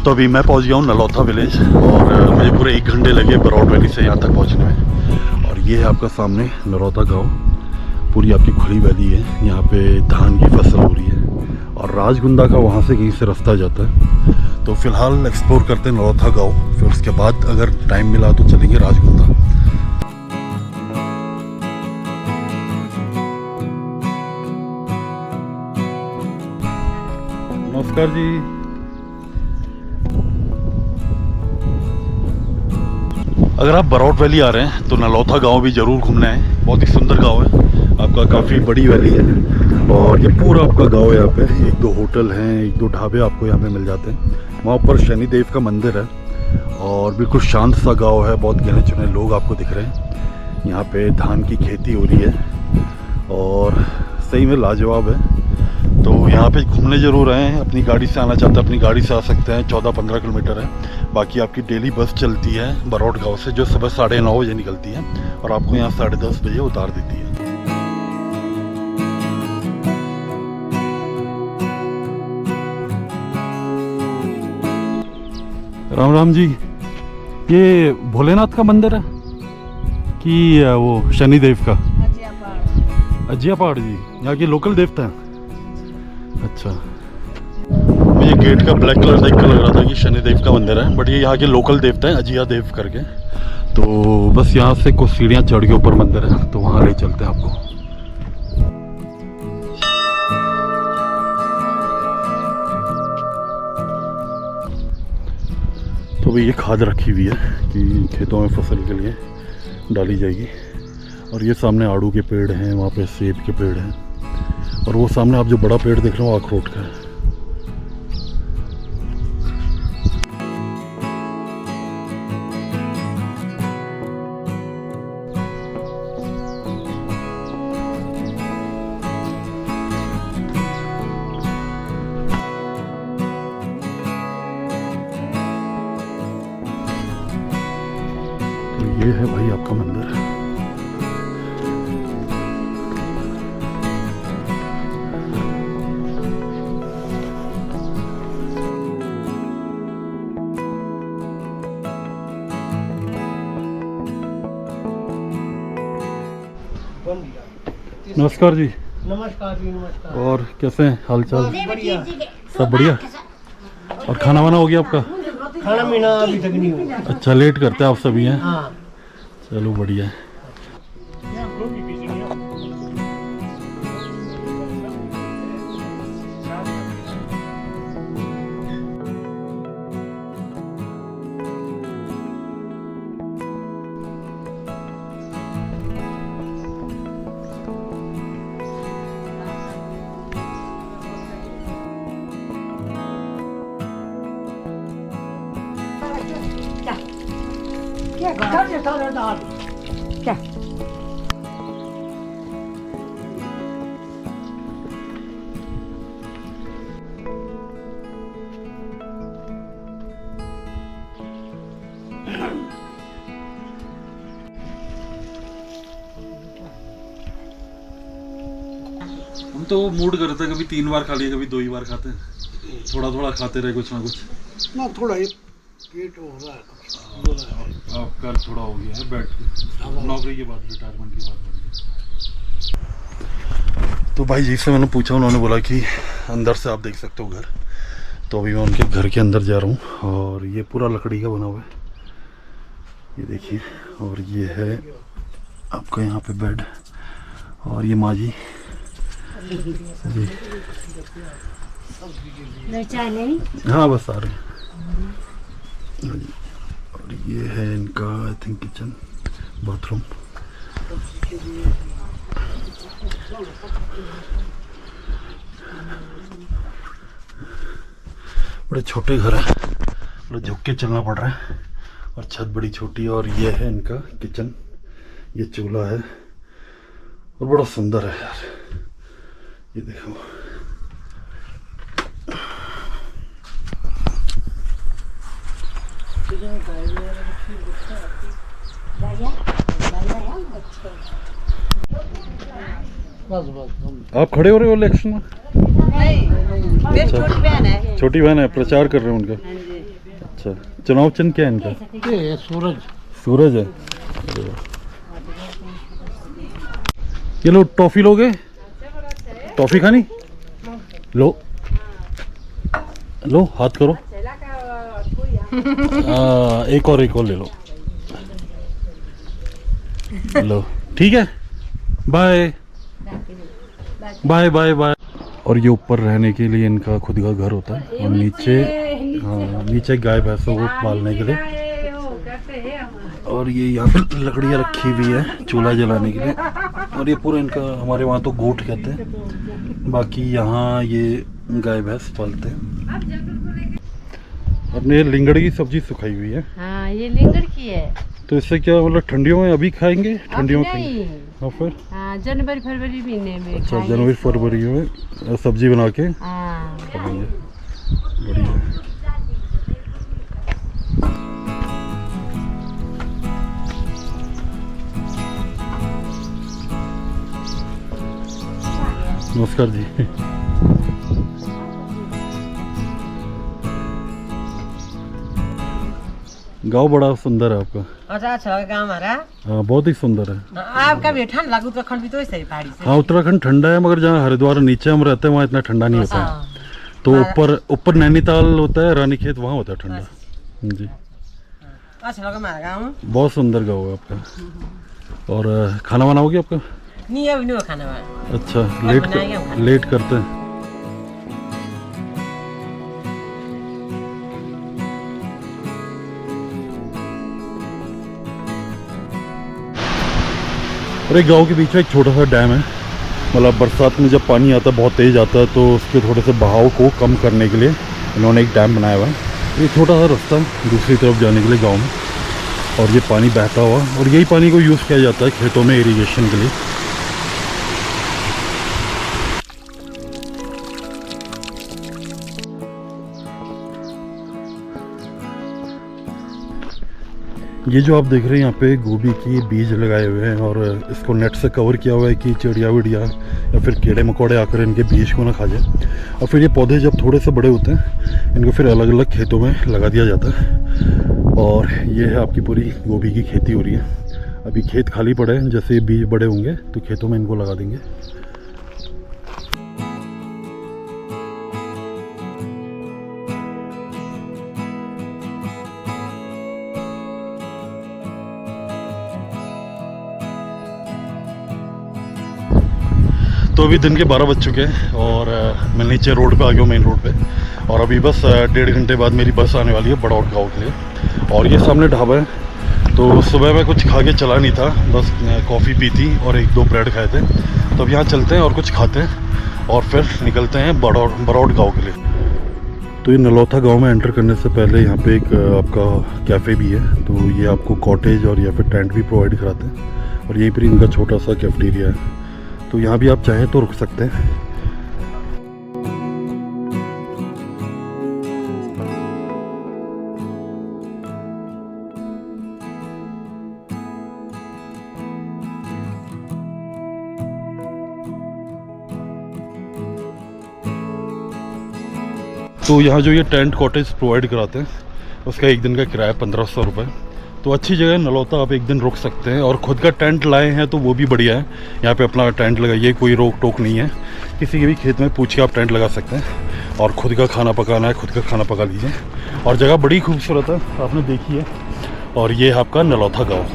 तो अभी मैं पहुंच गया हूँ नलौथा विलेज और मुझे पूरे 1 घंटे लगे बरौट वैली से यहाँ तक पहुँचने में। और ये है आपका सामने नलौथा गांव, पूरी आपकी खुली वैली है। यहाँ पे धान की फसल हो रही है और राजगुंदा का वहाँ से कहीं से रास्ता जाता है। तो फिलहाल एक्सप्लोर करते हैं नलौथा गाँव, फिर उसके बाद अगर टाइम मिला तो चलेंगे राजगुंदा। नमस्कार जी। अगर आप बरौट वैली आ रहे हैं तो नलौथा गांव भी ज़रूर घूमना है। बहुत ही सुंदर गांव है आपका, काफ़ी बड़ी वैली है और ये पूरा आपका गांव है। यहाँ पे 1-2 होटल हैं, 1-2 ढाबे आपको यहाँ पे मिल जाते हैं। वहाँ ऊपर शनिदेव का मंदिर है और बिल्कुल शांत सा गांव है। बहुत गिने चुने लोग आपको दिख रहे हैं। यहाँ पे धान की खेती हो रही है और सही में लाजवाब है। तो यहाँ पे घूमने ज़रूर आए हैं। अपनी गाड़ी से आना चाहते हैं अपनी गाड़ी से आ सकते हैं। 14-15 किलोमीटर है। बाकी आपकी डेली बस चलती है बरौट गांव से, जो सुबह 9:30 बजे निकलती है और आपको यहाँ 10:30 बजे उतार देती है। राम राम जी। ये भोलेनाथ का मंदिर है कि वो शनिदेव का? अजिया पहाड़ जी यहाँ के लोकल देवता हैं। अच्छा, मुझे गेट का ब्लैक कलर देख कर लग रहा था कि शनिदेव का मंदिर है, बट ये यहाँ के लोकल देवता हैं अजिया देव करके। तो बस यहाँ से कुछ सीढ़ियाँ चढ़ के ऊपर मंदिर है, तो वहाँ ले चलते हैं आपको। तो भाई ये खाद रखी हुई है कि खेतों में फसल के लिए डाली जाएगी। और ये सामने आड़ू के पेड़ हैं, वहाँ पे सेब के पेड़ हैं और वो सामने आप जो बड़ा पेड़ देख रहे हो अखरोट का है। तो ये है भाई आपका मंदिर। नमस्कार जी। नमस्कार जी। नमस्कार। और कैसे हैं हाल चाल? बढ़िया। सब बढ़िया। और खाना वाना हो गया आपका? खाना पीना अभी तक नहीं हुआ। अच्छा, लेट करते हैं आप सभी हैं? हाँ। चलो बढ़िया है। क्या हम तो मूड करते हैं, कभी 3 बार खा लिए, कभी 2 ही बार खाते हैं। थोड़ा थोड़ा खाते रहे कुछ ना कुछ ना, थोड़ा ही पेट हो रहा है। आपका थोड़ा हो गया है बैठ के, नौकरी के बाद, रिटायरमेंट के बाद। तो भाई जी से मैंने पूछा, उन्होंने बोला कि अंदर से आप देख सकते हो घर। तो अभी मैं उनके घर के अंदर जा रहा हूँ और ये पूरा लकड़ी का बना हुआ है, ये देखिए। और ये है आपका यहाँ पे बेड और ये माँ जी जी। हाँ बस आ रहे हैं। और ये है इनका आई थिंक किचन बाथरूम। बड़े छोटे घर है, थोड़ा झुक के चलना पड़ रहा है और छत बड़ी छोटी। और ये है इनका किचन, ये चूल्हा है और बड़ा सुंदर है यार, ये देखो। आप खड़े हो रहे हो इलेक्शन में? नहीं, मेरी छोटी बहन है। छोटी बहन है, प्रचार कर रहे हैं उनका। अच्छा, चुनाव चिन्ह क्या है इनका? ये सूरज। सूरज है। ये लो टॉफी लोगे? टॉफी खानी? लो लो, हाथ करो। एक और ले लो। लो ठीक है, बाय बाय बाय बाय। और ये ऊपर रहने के लिए इनका खुद का घर होता है और नीचे, हाँ नीचे गाय भैंसों को पालने के लिए। और ये यहाँ पे लकड़ियाँ रखी हुई है चूल्हा जलाने के लिए। और ये पूरा इनका, हमारे वहाँ तो गोट कहते हैं, बाकी यहाँ ये गाय भैंस पालते हैं। अपने लिंगड़ की सब्जी सुखाई हुई है। हाँ ये लिंगड़ की है। तो इससे क्या मतलब ठंडियों में अभी खाएंगे? ठंडियों में खाएंगे और फिर? हाँ जनवरी फरवरी महीने में। अच्छा, जनवरी फरवरी में सब्जी बना के हाँ। खाएंगे। बढ़िया। नमस्कार जी। गांव बड़ा सुंदर है आपका। अच्छा गाँव हमारा। हाँ बहुत ही सुंदर है। आपका भी ठंड लागू उत्तराखंड भी तो ऐसे ही पहाड़ी से। हाँ उत्तराखंड ठंडा है, मगर जहाँ हरिद्वार नीचे हम रहते हैं वहाँ इतना ठंडा नहीं होता है। तो ऊपर नैनीताल होता है, रानीखेत, वहाँ होता है ठंडा जी। अच्छा लगा हमारा गाँव। बहुत सुंदर गाँव है आपका। और खाना बनाओगे आपका? नहीं अभी नहीं खाना वाला। अच्छा, लेट करते हैं। और एक गाँव के बीच में एक छोटा सा डैम है। मतलब बरसात में जब पानी आता है बहुत तेज़ आता है, तो उसके थोड़े से बहाव को कम करने के लिए इन्होंने एक डैम बनाया हुआ है। ये छोटा सा रास्ता है दूसरी तरफ जाने के लिए गांव में, और ये पानी बहता हुआ, और यही पानी को यूज़ किया जाता है खेतों में इरिगेशन के लिए। ये जो आप देख रहे हैं यहाँ पे गोभी की बीज लगाए हुए हैं, और इसको नेट से कवर किया हुआ है कि चिड़िया विड़िया या फिर कीड़े मकोड़े आकर इनके बीज को ना खा जाए। और फिर ये पौधे जब थोड़े से बड़े होते हैं इनको फिर अलग अलग खेतों में लगा दिया जाता है। और ये है आपकी पूरी गोभी की खेती हो रही है। अभी खेत खाली पड़े हैं, जैसे बीज बड़े होंगे तो खेतों में इनको लगा देंगे। तो अभी दिन के 12 बज चुके हैं और मैं नीचे रोड पे आ गया हूँ, मेन रोड पे। और अभी बस 1.5 घंटे बाद मेरी बस आने वाली है बड़ौत गाँव के लिए। और ये सामने ढाबा है। तो सुबह मैं कुछ खा के चला नहीं था, बस कॉफ़ी पी थी और 1-2 ब्रेड खाए थे। तो अब यहाँ चलते हैं और कुछ खाते हैं और फिर निकलते हैं बड़ौत गाँव के लिए। तो ये नलौथा गाँव में एंटर करने से पहले यहाँ पे एक आपका कैफ़े भी है। तो ये आपको कॉटेज और या फिर टेंट भी प्रोवाइड कराते हैं, और यहीं पर इनका छोटा सा कैफेटेरिया है। तो यहाँ भी आप चाहें तो रुक सकते हैं। तो यहाँ जो ये टेंट कॉटेज प्रोवाइड कराते हैं उसका एक दिन का किराया 1500 रुपये। तो अच्छी जगह है नलौता, आप एक दिन रुक सकते हैं। और ख़ुद का टेंट लाए हैं तो वो भी बढ़िया है। यहाँ पे अपना टेंट लगाइए, कोई रोक टोक नहीं है। किसी के भी खेत में पूछ के आप टेंट लगा सकते हैं। और ख़ुद का खाना पकाना है, खुद का खाना पका लीजिए। और जगह बड़ी खूबसूरत है, आपने देखी है। और ये है आपका नलौथा गाँव।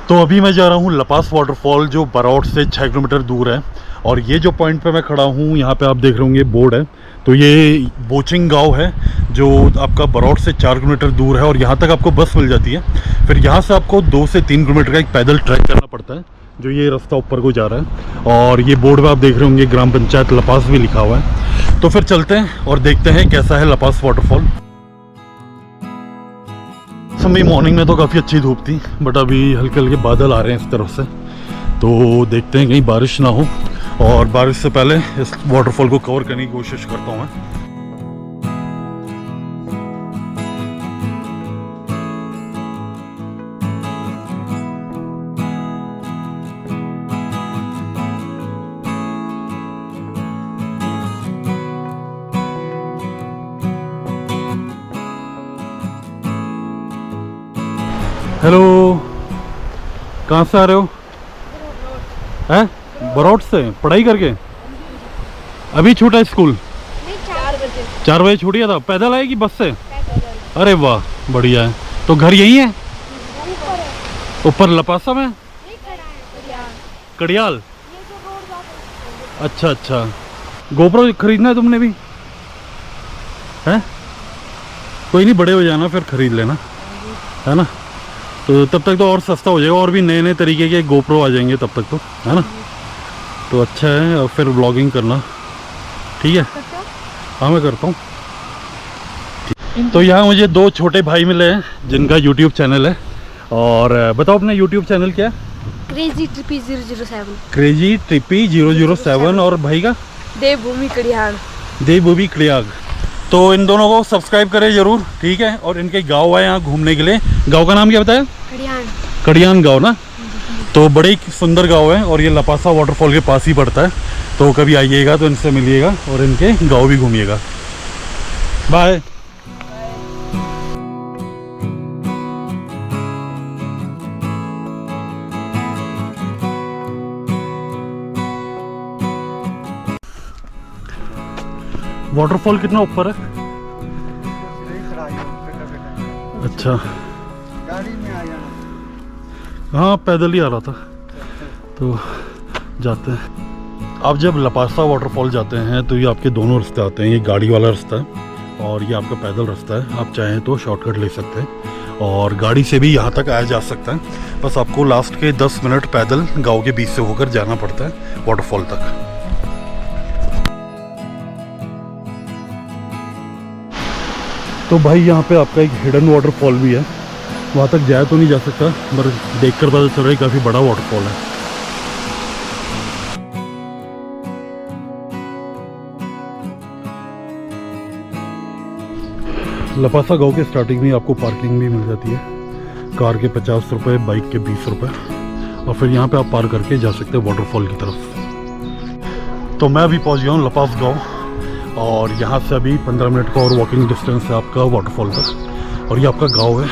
तो अभी मैं जा रहा हूँ लपास वाटरफॉल, जो बरौट से 6 किलोमीटर दूर है। और ये जो पॉइंट पे मैं खड़ा हूँ यहाँ पे आप देख रहे होंगे बोर्ड है। तो ये बोचिंग गांव है जो आपका बरौट से 4 किलोमीटर दूर है, और यहाँ तक आपको बस मिल जाती है। फिर यहाँ से आपको 2 से 3 किलोमीटर का एक पैदल ट्रैक करना पड़ता है जो ये रास्ता ऊपर को जा रहा है, और ये बोर्ड पे आप देख रहे होंगे ग्राम पंचायत लपास भी लिखा हुआ है। तो फिर चलते हैं और देखते हैं कैसा है लपास वाटरफॉल। समय मॉर्निंग में तो काफ़ी अच्छी धूप थी, बट अभी हल्के हल्के बादल आ रहे हैं इस तरफ से, तो देखते हैं कहीं बारिश ना हो, और बारिश से पहले इस वाटरफॉल को कवर करने की कोशिश करता हूँ मैं। हेलो, कहाँ से आ रहे हो? हैं? बरौट से पढ़ाई करके? अभी छूटा स्कूल? 4 बजे छूट गया था। पैदल आए कि बस से? अरे वाह, बढ़िया है। तो घर यही है ऊपर लपासा में? कड़ियाल। अच्छा अच्छा, गोप्रो खरीदना है तुमने भी? है कोई नहीं, बड़े हो जाना फिर खरीद लेना, है ना? तो तब तक तो और सस्ता हो जाएगा, और भी नए नए तरीके के गोप्रो आ जाएंगे तब तक, तो है ना? तो अच्छा है, और फिर व्लॉगिंग करना, ठीक है? हाँ मैं करता हूँ। तो यहाँ मुझे 2 छोटे भाई मिले हैं जिनका यूट्यूब चैनल है, और बताओ अपना यूट्यूब चैनल क्या है? Crazy trippy 007। Crazy trippy 007। और भाई का? देवभूमि कड़ियाल। देवभूमि कड़ियाल। तो इन दोनों को सब्सक्राइब करें ज़रूर, ठीक है? और इनके गांव है यहाँ घूमने के लिए। गांव का नाम क्या बताया? कड़ियान। कड़ियान गांव ना? तो बड़े ही सुंदर गांव है, और ये लपासा वाटरफॉल के पास ही पड़ता है। तो कभी आइएगा तो इनसे मिलिएगा और इनके गांव भी घूमिएगा। बाय। वाटरफॉल कितना ऊपर है? अच्छा, गाड़ी में आया। हाँ पैदल ही आ रहा था, तो जाते हैं। आप जब लपासा वाटरफॉल जाते हैं तो ये आपके दोनों रास्ते आते हैं। ये गाड़ी वाला रास्ता है और ये आपका पैदल रास्ता है। आप चाहें तो शॉर्टकट ले सकते हैं और गाड़ी से भी यहाँ तक आया जा सकता है। बस आपको लास्ट के 10 मिनट पैदल गांव के बीच से होकर जाना पड़ता है वाटरफॉल तक। तो भाई यहाँ पे आपका एक हिडन वाटरफॉल भी है, वहाँ तक जाया तो नहीं जा सकता, पर देख कर पता चल रहा है काफ़ी बड़ा वाटरफॉल है। लपासा गांव के स्टार्टिंग में आपको पार्किंग भी मिल जाती है, कार के 50 रुपये, बाइक के 20 रुपये, और फिर यहाँ पे आप पार करके जा सकते हैं वाटरफॉल की तरफ। तो मैं अभी पहुँच गया हूँ लपास गांव, और यहाँ से अभी 15 मिनट का और वॉकिंग डिस्टेंस है आपका वाटरफॉल तक, और ये आपका गांव है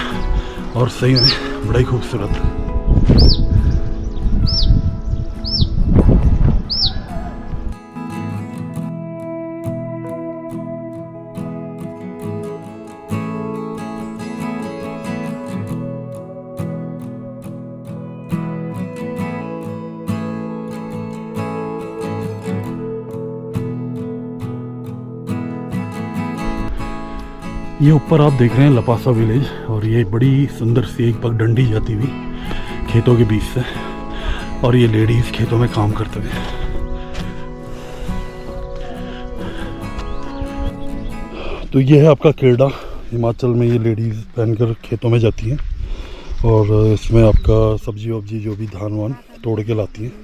और सही में बड़ा ही खूबसूरत है। ये ऊपर आप देख रहे हैं लपासा विलेज, और ये बड़ी सुंदर सी एक पगडंडी जाती हुई खेतों के बीच से, और ये लेडीज़ खेतों में काम करते हुए। तो ये है आपका केरडा। हिमाचल में ये लेडीज़ पहनकर खेतों में जाती हैं और इसमें आपका सब्जी वब्जी जो भी धान वान तोड़ के लाती हैं।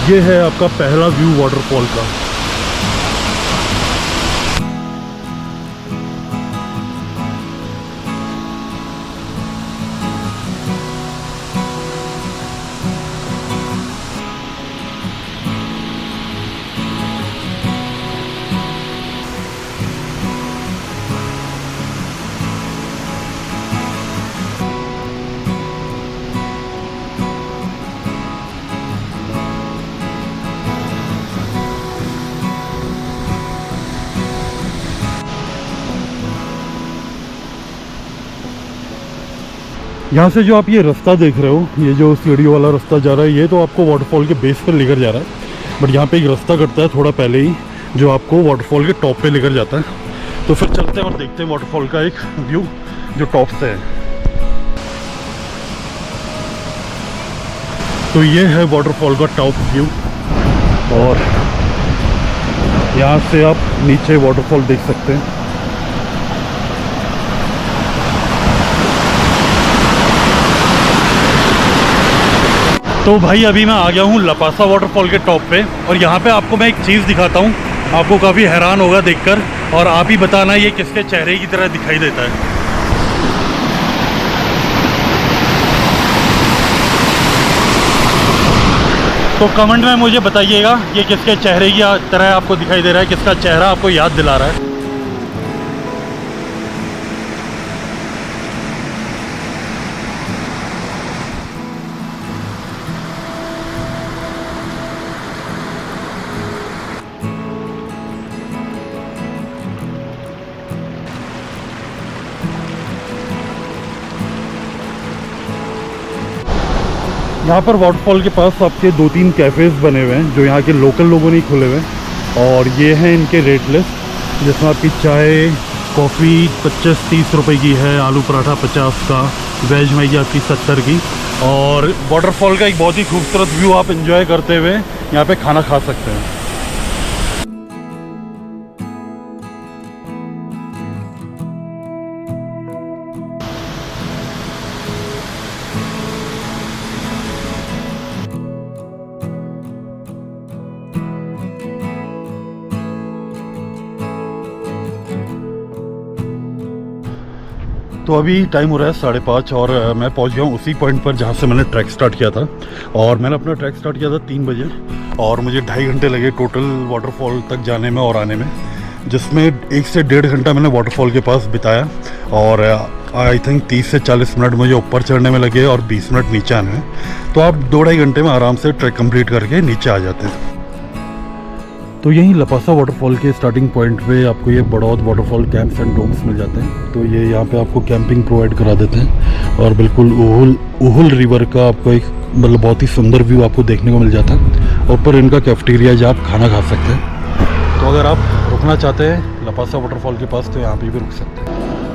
ये है आपका पहला व्यू वाटरफॉल का। यहाँ से जो आप ये रास्ता देख रहे हो, ये जो सीढ़ियों वाला रास्ता जा रहा है, ये तो आपको वाटरफॉल के बेस पर लेकर जा रहा है। बट यहाँ पे एक रास्ता कटता है थोड़ा पहले ही, जो आपको वाटरफॉल के टॉप पे लेकर जाता है। तो फिर चलते हैं और देखते हैं वाटरफॉल का एक व्यू जो टॉप से है। तो ये है वाटरफॉल का टॉप व्यू, और यहाँ से आप नीचे वाटरफॉल देख सकते हैं। तो भाई अभी मैं आ गया हूँ लपासा वाटरफॉल के टॉप पे, और यहाँ पे आपको मैं एक चीज़ दिखाता हूँ, आपको काफ़ी हैरान होगा देखकर, और आप ही बताना ये किसके चेहरे की तरह दिखाई देता है। तो कमेंट में मुझे बताइएगा ये किसके चेहरे की तरह आपको दिखाई दे रहा है, किसका चेहरा आपको याद दिला रहा है। यहाँ पर वाटरफॉल के पास आपके 2-3 कैफ़ेज़ बने हुए हैं जो यहाँ के लोकल लोगों ने खुले हुए हैं, और ये हैं इनके रेट लिस्ट, जिसमें आपकी चाय कॉफ़ी 25-30 रुपए की है, आलू पराठा 50 का, वेज मैगी आपकी 70 की। और वाटरफॉल का एक बहुत ही खूबसूरत व्यू आप एंजॉय करते हुए यहाँ पे खाना खा सकते हैं। तो अभी टाइम हो रहा है 5:30, और मैं पहुंच गया हूँ उसी पॉइंट पर जहाँ से मैंने ट्रैक स्टार्ट किया था। और मैंने अपना ट्रैक स्टार्ट किया था 3 बजे, और मुझे 2.5 घंटे लगे टोटल वाटरफॉल तक जाने में और आने में, जिसमें 1 से 1.5 घंटा मैंने वाटरफॉल के पास बिताया। और आई थिंक 30 से 40 मिनट मुझे ऊपर चढ़ने में लगे और 20 मिनट नीचे आने में। तो आप 2-2.5 घंटे में आराम से ट्रैक कंप्लीट करके नीचे आ जाते हैं। तो यहीं लपासा वाटरफॉल के स्टार्टिंग पॉइंट पे आपको ये Baraud waterfall camps and domes मिल जाते हैं। तो ये यहाँ पे आपको कैंपिंग प्रोवाइड करा देते हैं, और बिल्कुल उहुल रिवर का आपको एक मतलब बहुत ही सुंदर व्यू आपको देखने को मिल जाता है। ऊपर इनका कैफेटेरिया जहाँ आप खाना खा सकते हैं। तो अगर आप रुकना चाहते हैं लपासा वाटरफॉल के पास तो यहाँ पे भी रुक सकते हैं।